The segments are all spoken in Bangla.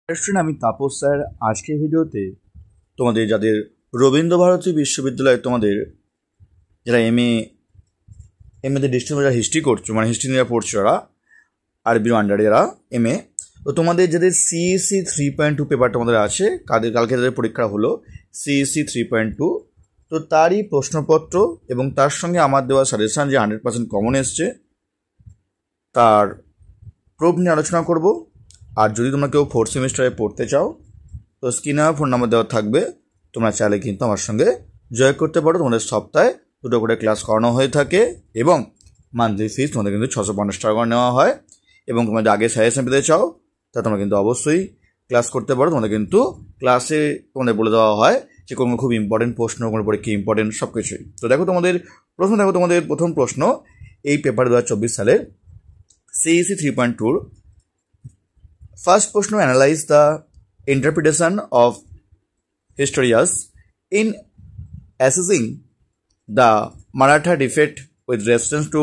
স্টুডেন্ট, আমি তাপস স্যার। আজকের ভিডিওতে তোমাদের যাদের রবীন্দ্রভারতী বিশ্ববিদ্যালয়ে তোমাদের যারা এমএতে ডিস্টেন্স যারা হিস্ট্রি করছো, মানে হিস্ট্রি নিয়ে পড়ছো, যারা আরবির আন্ডারে যারা এমএ, তো তোমাদের যাদের সিইসি 3.2 পেপার তোমাদের আছে, কালকে তাদের পরীক্ষা হলো সিইসি 3.2, তো তারই প্রশ্নপত্র এবং তার সঙ্গে আমার দেওয়া সাজেশান যে 100% কমন এসছে তার প্রুফ নিয়ে আলোচনা করব। আর যদি তোমরা কেউ 4th সেমিস্টারে পড়তে চাও তো স্ক্রিনে ফোন নাম্বার দেওয়া থাকবে, তোমরা চাইলে কিন্তু আমার সঙ্গে জয়েন করতে পারো। তোমাদের সপ্তাহে 2টো করে ক্লাস করানো হয়ে থাকে এবং মান্থলি ফিস তোমাদের কিন্তু 650 টাকা করে নেওয়া হয়। এবং তোমরা যদি আগে সাজেশন পেতে চাও তা তোমরা কিন্তু অবশ্যই ক্লাস করতে পারো। তোমাদের কিন্তু ক্লাসে তোমাদের বলে দেওয়া হয় যে কোনো খুব ইম্পর্টেন্ট প্রশ্ন, কোনো পরীক্ষা ইম্পর্টেন্ট সব কিছুই। তো দেখো তোমাদের প্রথম প্রশ্ন এই পেপার 2024 সালের সিইসি 3.2 ফার্স্ট প্রশ্ন, analyse the interpretation of historians in assessing the Maratha defeat with reference to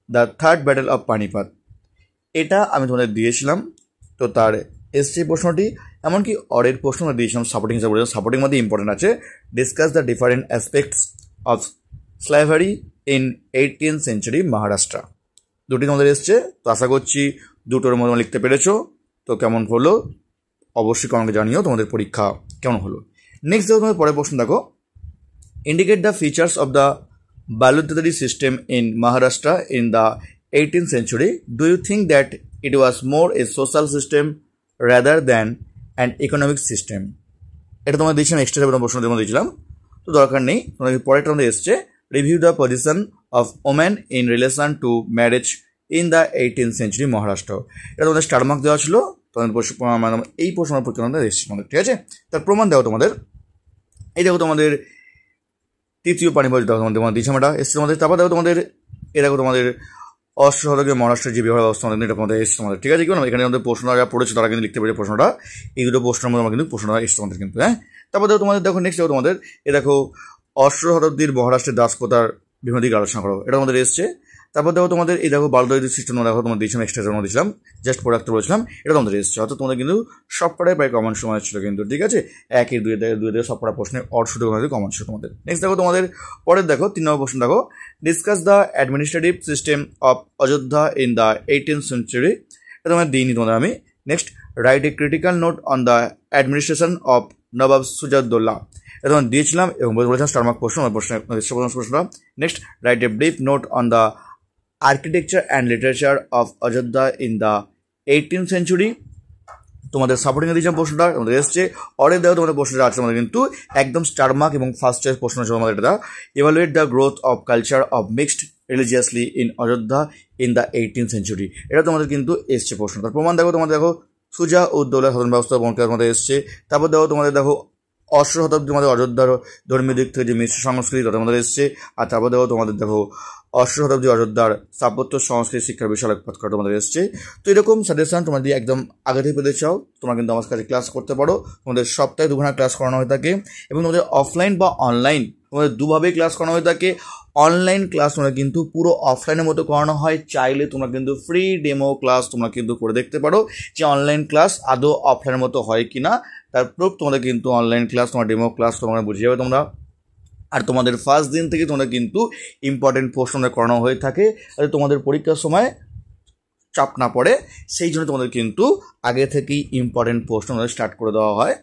the third battle of Panipat। এটা আমি তোমাদের দিয়েছিলাম, তো তার এসছে প্রশ্নটি, এমনকি অরের প্রশ্ন দিয়েছিলাম সাপোর্টিং হিসাবে। সাপোর্টিং মধ্যে ইম্পর্টেন্ট আছে, discuss the different aspects of slavery in 18th century Maharashtra. দুটি তোমাদের এসছে, তো আশা করছি দুটোর মধ্যে লিখতে পেরেছো। তো কেমন হলো অবশ্যই আমাকে জানিও তোমাদের পরীক্ষা কেমন হলো। নেক্সট দেখো তোমাদের পরের প্রশ্ন, দেখো indicate the features of the Balutedari system in Maharashtra in the 18th century। Do you think that it was more a social system rather than an economic system? এটা তোমাদের দিয়েছিলাম, এক্সট্রা প্রশ্ন তোমাদের দিয়েছিলাম, তো দরকার নেই। তোমাদের পরেরটা আমাদের এসছে, review the position of women in relation to marriage in the 18th century Maharashtra. এটা তোমাদের স্টার মার্ক দেওয়া ছিল, এই প্রশ্ন পরীক্ষা এসেছে তোমাদের, ঠিক আছে। তার প্রমাণ দেখো তোমাদের, এই দেখো তোমাদের তৃতীয় পানিপথ তোমাদের দিশামাটা এসছে তোমাদের। তারপর দেখো তোমাদের এ দেখো তোমাদের অষ্টম শতকে মহারাষ্ট্রের যে বিভাগ অবস্থা এটা তোমাদের এসছে তোমাদের, ঠিক আছে। কি এখানে আমাদের প্রশ্নটা যারা পড়েছে তারা কিন্তু লিখতে পেরেছে প্রশ্নটা, এই দুটো প্রশ্নের মধ্যে আমার কিন্তু প্রশ্নটা এসছে তোমাদের কিন্তু, হ্যাঁ। তারপর দেখো তোমাদের দেখো নেক্সট দেখো তোমাদের এ দেখো অষ্টম শতাব্দীর মহারাষ্ট্রের দাসপ্রথার বিভিন্ন দিকে আলোচনা করো, এটা আমাদের এসছে। তারপর দেখো তোমাদের এই দেখো বালুদারি সিস্টেম দেখো তোমাদের দিয়েছিলাম, এক্সট্রা জন্ম দিয়েছিলাম, জাস্ট প্রোডাক্ট বলেছিলাম, এটা তোমাদের এসছে। অর্থাৎ তোমাদের কিন্তু সবকটাই প্রায় কমন সময় ছিল কিন্তু, ঠিক আছে। 1 2 2 সবকটা প্রশ্নের অর্থ শুধু কমন ছিল তোমাদের। নেক্সট দেখো তোমাদের পরের দেখো 3 নম্বর প্রশ্ন, দেখো discuss the administrative system of Ayodhya in the 18th century। এটা তোমাদের দিইনি তোমাদের আমি। Next, write a critical note on the administration of Nawab Shujauddaula. এটা তোমাদের দিয়েছিলাম এবং বলেছিলাম স্টার মার্ক প্রশ্ন প্রশ্নটা। Next, write a brief note on the architecture and literature of Ayodhya in the 18th century। তোমাদের সাপোর্টিং দিয়েছিলাম প্রশ্নটা তোমাদের এসছে। অরের দেখো তোমাদের প্রশ্নটা আছে আমাদের কিন্তু একদম স্টার মার্ক এবং ফার্স্ট চয়েস প্রশ্ন ছিল আমাদের এটা, evaluate the growth of culture of mixed religiously in Ayodhya in the 18th century। এটা তোমাদের কিন্তু এসছে প্রশ্ন। তার প্রমাণ দেখো তোমাদের দেখো সুজাউদ্দৌলা শাসন ব্যবস্থা তোমাদের এসছে। তারপর দেখো তোমাদের দেখো অষ্টম শতাব্দী আমাদের অযোধ্যার ধর্মীয় দিক থেকে যে মিশ্র সংস্কৃতি তাদের মধ্যে এসছে। আর তারপর দেখো তোমাদের দেখো অষ্টম শতাব্দী অযোধ্যার স্থাপত্য সংস্কৃতি শিক্ষার বিষয় আলোকপাত করা তোমাদের এসছে। তো এরকম সাজেশন তোমরা যদি একদম আগে থেকে পেতে চাও তোমরা কিন্তু আমার কাছে ক্লাস করতে পারো। তোমাদের সপ্তাহে 2 ঘন্টা ক্লাস করানো হয়ে থাকে এবং তোমাদের অফলাইন বা অনলাইন তোমাদের দুভাবেই ক্লাস করানো হয়ে থাকে। অনলাইন ক্লাস তোমরা কিন্তু পুরো অফলাইনের মতো করানো হয়, চাইলে তোমরা কিন্তু ফ্রি ডেমো ক্লাস তোমরা কিন্তু করে দেখতে পারো যে অনলাইন ক্লাস আদৌ অফলাইনের মতো হয় কিনা। তার প্রুফ তোমাদের কিন্তু অনলাইন ক্লাস তোমার ডেমো ক্লাস তোমরা বুঝে যাবে তোমরা। আর তোমাদের ফার্স্ট দিন থেকে তোমাদের কিন্তু ইম্পর্টেন্ট প্রশ্ন করানো হয়ে থাকে, আর তোমাদের পরীক্ষার সময় চাপ না পড়ে সেই জন্য তোমাদের কিন্তু আগে থেকেই ইম্পর্টেন্ট প্রশ্ন স্টার্ট করে দেওয়া হয়।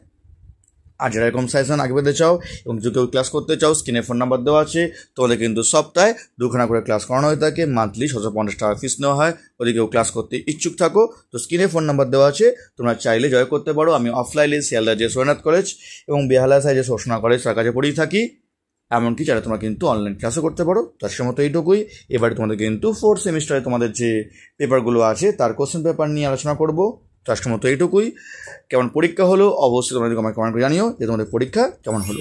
আর যারা এরকম সাজেশন আগে পেতে চাও এবং যদি কেউ ক্লাস করতে চাও স্ক্রিনে ফোন নাম্বার দেওয়া আছে, তোমাদের কিন্তু সপ্তাহে 2 ঘন্টা করে ক্লাস করানো হয়ে থাকে, মান্থলি 650 টাকা ফিস নেওয়া হয়। যদি কেউ ক্লাস করতে ইচ্ছুক থাকো তো স্ক্রিনে ফোন নাম্বার দেওয়া আছে, তোমরা চাইলে জয় করতে পারো। আমি অফলাইনে শিয়ালদা যে সোনাথ কলেজ এবং বেহালা সাইজে সোসনা কলেজ তার কাছে পড়েই থাকি, এমনকি যারা তোমরা কিন্তু অনলাইন ক্লাসও করতে পারো। তার সময় এইটুকুই। এবারে তোমাদের কিন্তু 4th সেমিস্টারে তোমাদের যে পেপারগুলো আছে তার কোশ্চেন পেপার নিয়ে আলোচনা করবো। তার সময় এইটুকুই। কেমন পরীক্ষা হলো অবশ্যই তোমরা কমেন্ট করে জানিও যে তোমাদের পরীক্ষা কেমন হলো।